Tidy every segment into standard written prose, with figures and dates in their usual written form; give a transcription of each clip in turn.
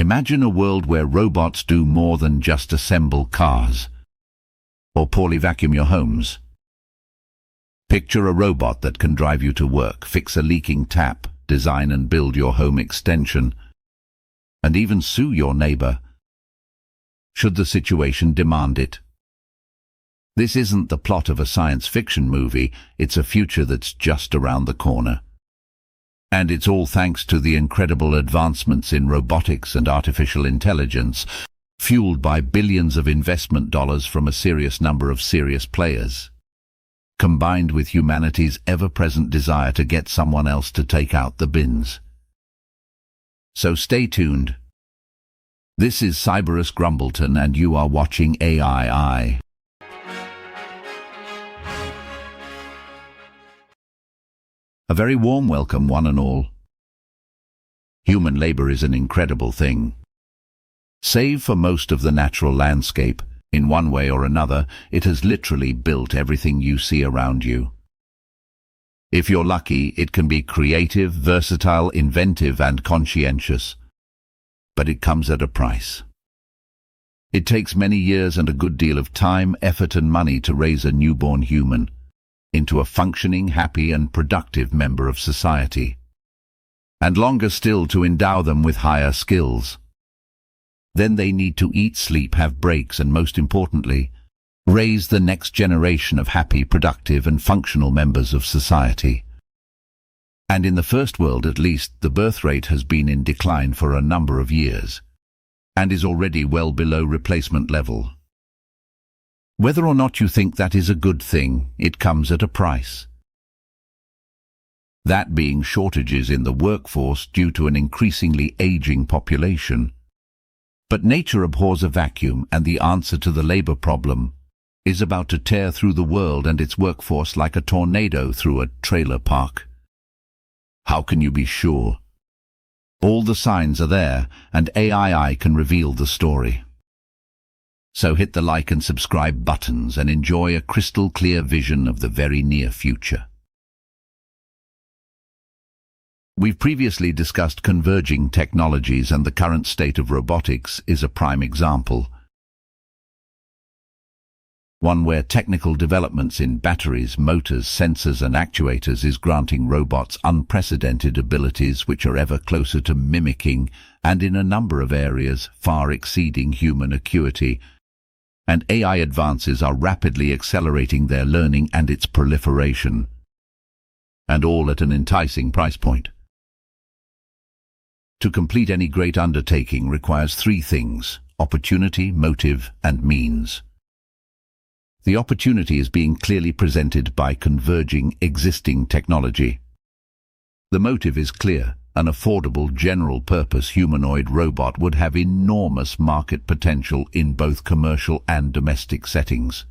Imagine a world where robots do more than just assemble cars or poorly vacuum your homes. Picture a robot that can drive you to work, fix a leaking tap, design and build your home extension, and even sue your neighbor, should the situation demand it. This isn't the plot of a science fiction movie, it's a future that's just around the corner. And it's all thanks to the incredible advancements in robotics and artificial intelligence, fueled by billions of investment dollars from a serious number of serious players, combined with humanity's ever-present desire to get someone else to take out the bins. So stay tuned. This is Cyberus Grumbleton and you are watching AI. A very warm welcome, one and all. Human labor is an incredible thing. Save for most of the natural landscape, in one way or another, it has literally built everything you see around you. If you're lucky, it can be creative, versatile, inventive, and conscientious. But it comes at a price. It takes many years and a good deal of time, effort, and money to raise a newborn human into a functioning, happy, and productive member of society, and longer still to endow them with higher skills. Then they need to eat, sleep, have breaks, and most importantly, raise the next generation of happy, productive, and functional members of society. And in the first world at least, the birth rate has been in decline for a number of years, and is already well below replacement level. Whether or not you think that is a good thing, it comes at a price. That being shortages in the workforce due to an increasingly aging population. But nature abhors a vacuum, and the answer to the labor problem is about to tear through the world and its workforce like a tornado through a trailer park. How can you be sure? All the signs are there, and AI can reveal the story. So hit the like and subscribe buttons and enjoy a crystal clear vision of the very near future. We've previously discussed converging technologies, and the current state of robotics is a prime example. One where technical developments in batteries, motors, sensors and actuators is granting robots unprecedented abilities which are ever closer to mimicking and in a number of areas far exceeding human acuity. And AI advances are rapidly accelerating their learning and its proliferation, and all at an enticing price point. To complete any great undertaking requires three things: opportunity, motive, and means. The opportunity is being clearly presented by converging existing technology. The motive is clear. An affordable, general-purpose humanoid robot would have enormous market potential in both commercial and domestic settings.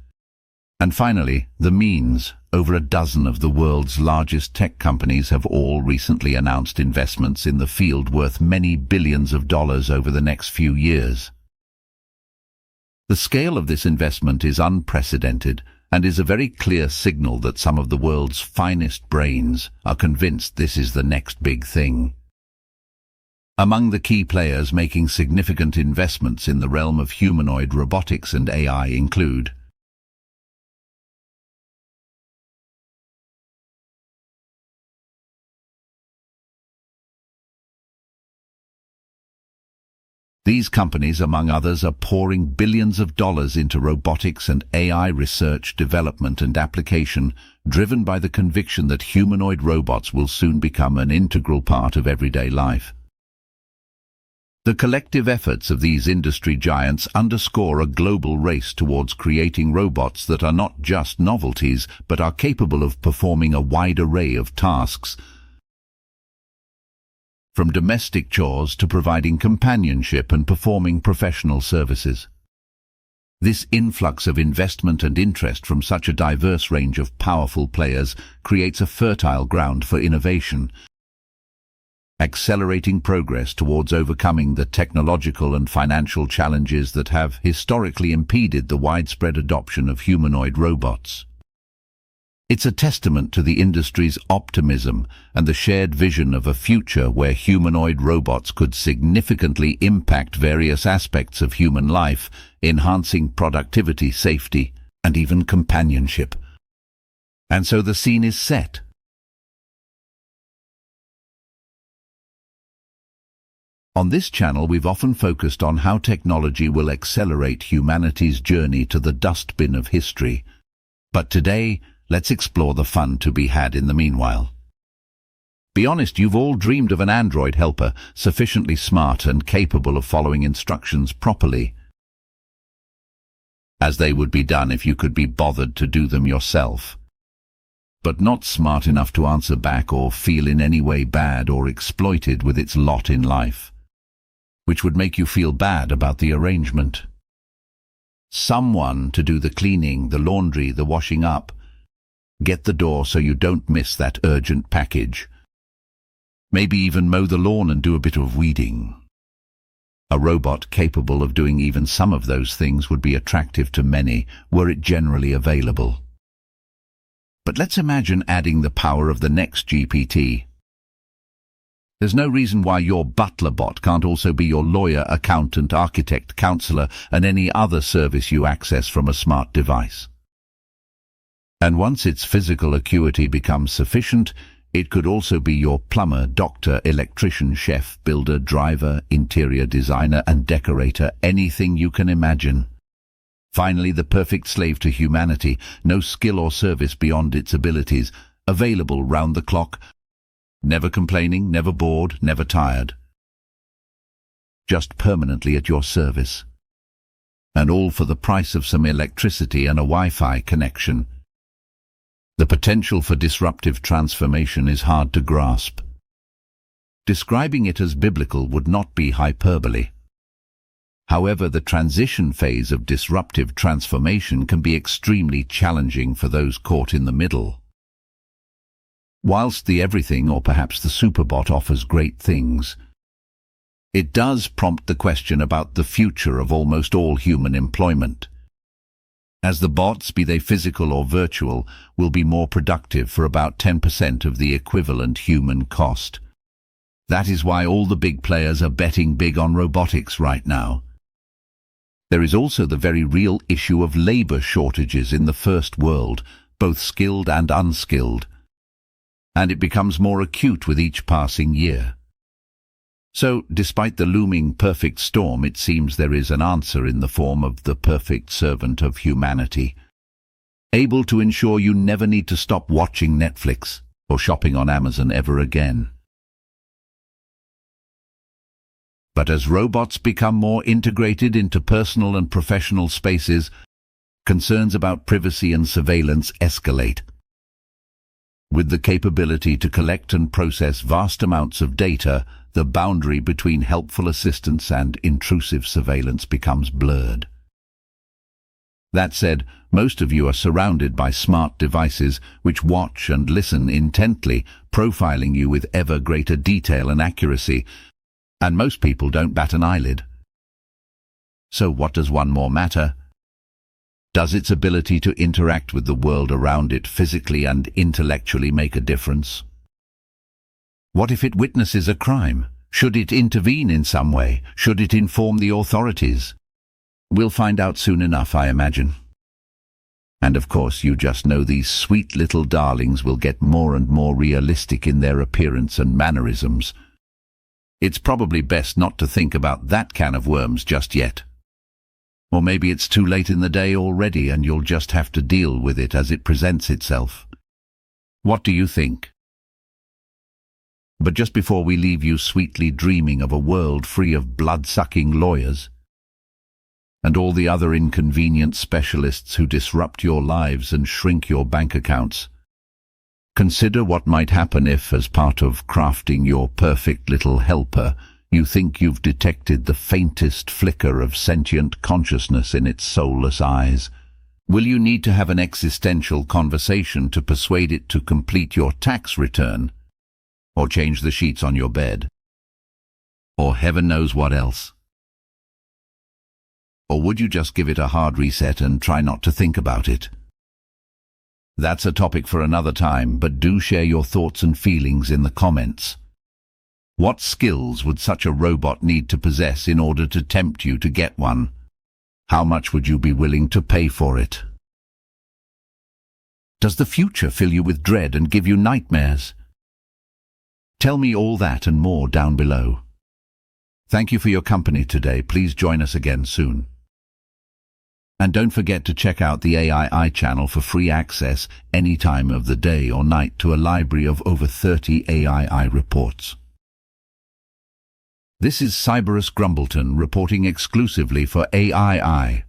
And finally, the means. Over a dozen of the world's largest tech companies have all recently announced investments in the field worth many billions of dollars over the next few years. The scale of this investment is unprecedented and is a very clear signal that some of the world's finest brains are convinced this is the next big thing. Among the key players making significant investments in the realm of humanoid robotics and AI include These companies, among others, are pouring billions of dollars into robotics and AI research, development and application, driven by the conviction that humanoid robots will soon become an integral part of everyday life. The collective efforts of these industry giants underscore a global race towards creating robots that are not just novelties, but are capable of performing a wide array of tasks, from domestic chores to providing companionship and performing professional services. This influx of investment and interest from such a diverse range of powerful players creates a fertile ground for innovation, accelerating progress towards overcoming the technological and financial challenges that have historically impeded the widespread adoption of humanoid robots. It's a testament to the industry's optimism and the shared vision of a future where humanoid robots could significantly impact various aspects of human life, enhancing productivity, safety, and even companionship. And so the scene is set. On this channel, we've often focused on how technology will accelerate humanity's journey to the dustbin of history. But today, let's explore the fun to be had in the meanwhile. Be honest, you've all dreamed of an android helper, sufficiently smart and capable of following instructions properly, as they would be done if you could be bothered to do them yourself, but not smart enough to answer back or feel in any way bad or exploited with its lot in life, which would make you feel bad about the arrangement. Someone to do the cleaning, the laundry, the washing up, get the door so you don't miss that urgent package. Maybe even mow the lawn and do a bit of weeding. A robot capable of doing even some of those things would be attractive to many were it generally available. But let's imagine adding the power of the next GPT. There's no reason why your butler bot can't also be your lawyer, accountant, architect, counselor, and any other service you access from a smart device. And once its physical acuity becomes sufficient, it could also be your plumber, doctor, electrician, chef, builder, driver, interior designer, and decorator, anything you can imagine. Finally, the perfect slave to humanity, no skill or service beyond its abilities, available round the clock, never complaining, never bored, never tired. Just permanently at your service. And all for the price of some electricity and a Wi-Fi connection. The potential for disruptive transformation is hard to grasp. Describing it as biblical would not be hyperbole. However, the transition phase of disruptive transformation can be extremely challenging for those caught in the middle. Whilst the everything, or perhaps the superbot, offers great things, it does prompt the question about the future of almost all human employment, as the bots, be they physical or virtual, will be more productive for about 10% of the equivalent human cost. That is why all the big players are betting big on robotics right now. There is also the very real issue of labor shortages in the first world, both skilled and unskilled, and it becomes more acute with each passing year. So, despite the looming perfect storm, it seems there is an answer in the form of the perfect servant of humanity, able to ensure you never need to stop watching Netflix or shopping on Amazon ever again. But as robots become more integrated into personal and professional spaces, concerns about privacy and surveillance escalate. With the capability to collect and process vast amounts of data, the boundary between helpful assistance and intrusive surveillance becomes blurred. That said, most of you are surrounded by smart devices which watch and listen intently, profiling you with ever greater detail and accuracy, and most people don't bat an eyelid. So what does one more matter? Does its ability to interact with the world around it physically and intellectually make a difference? What if it witnesses a crime? Should it intervene in some way? Should it inform the authorities? We'll find out soon enough, I imagine. And of course, you just know these sweet little darlings will get more and more realistic in their appearance and mannerisms. It's probably best not to think about that can of worms just yet. Or maybe it's too late in the day already and you'll just have to deal with it as it presents itself. What do you think? But just before we leave you sweetly dreaming of a world free of blood-sucking lawyers and all the other inconvenient specialists who disrupt your lives and shrink your bank accounts, consider what might happen if, as part of crafting your perfect little helper, you think you've detected the faintest flicker of sentient consciousness in its soulless eyes. Will you need to have an existential conversation to persuade it to complete your tax return? Or change the sheets on your bed? Or heaven knows what else? Or would you just give it a hard reset and try not to think about it? That's a topic for another time, but do share your thoughts and feelings in the comments. What skills would such a robot need to possess in order to tempt you to get one? How much would you be willing to pay for it? Does the future fill you with dread and give you nightmares? Tell me all that and more down below. Thank you for your company today. Please join us again soon. And don't forget to check out the AI channel for free access any time of the day or night to a library of over 30 AI reports. This is Cyberus Grumbleton reporting exclusively for AI.